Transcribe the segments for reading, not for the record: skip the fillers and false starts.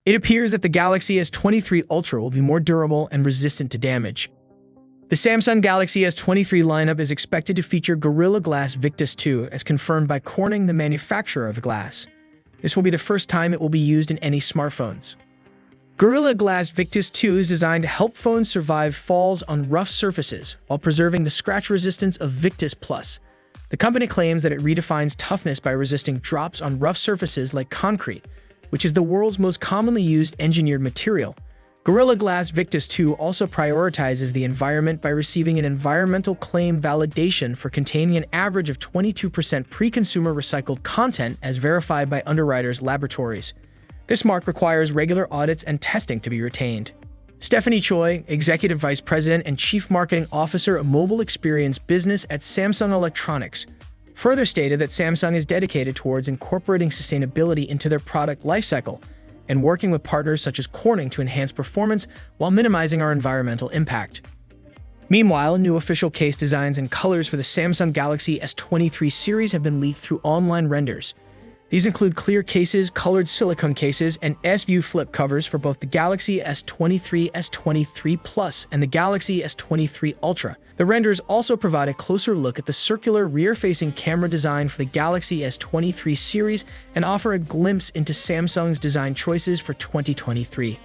It appears that the Galaxy S23 Ultra will be more durable and resistant to damage. The Samsung Galaxy S23 lineup is expected to feature Gorilla Glass Victus 2, as confirmed by Corning, the manufacturer of the glass. This will be the first time it will be used in any smartphones. Gorilla Glass Victus 2 is designed to help phones survive falls on rough surfaces while preserving the scratch resistance of Victus Plus. The company claims that it redefines toughness by resisting drops on rough surfaces like concrete, which is the world's most commonly used engineered material. Gorilla Glass Victus 2 also prioritizes the environment by receiving an environmental claim validation for containing an average of 22% pre-consumer recycled content as verified by Underwriters Laboratories. This mark requires regular audits and testing to be retained. Stephanie Choi, Executive Vice President and Chief Marketing Officer of Mobile Experience Business at Samsung Electronics, further stated that Samsung is dedicated towards incorporating sustainability into their product lifecycle and working with partners such as Corning to enhance performance while minimizing our environmental impact. Meanwhile, new official case designs and colors for the Samsung Galaxy S23 series have been leaked through online renders. These include clear cases, colored silicone cases, and S-View flip covers for both the Galaxy S23, S23 Plus, and the Galaxy S23 Ultra. The renders also provide a closer look at the circular rear-facing camera design for the Galaxy S23 series and offer a glimpse into Samsung's design choices for 2023.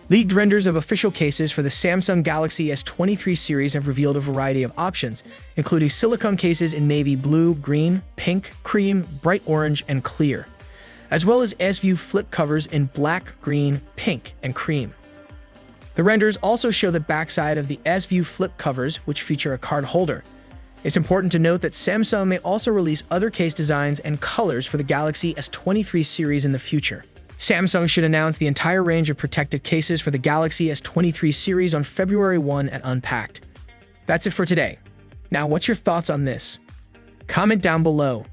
Leaked renders of official cases for the Samsung Galaxy S23 series have revealed a variety of options, including silicone cases in navy blue, green, pink, cream, bright orange, and clear, as well as S-View flip covers in black, green, pink, and cream. The renders also show the backside of the S-View flip covers, which feature a card holder. It's important to note that Samsung may also release other case designs and colors for the Galaxy S23 series in the future. Samsung should announce the entire range of protective cases for the Galaxy S23 series on February 1 at Unpacked. That's it for today. Now, what's your thoughts on this? Comment down below.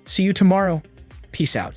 See you tomorrow. Peace out.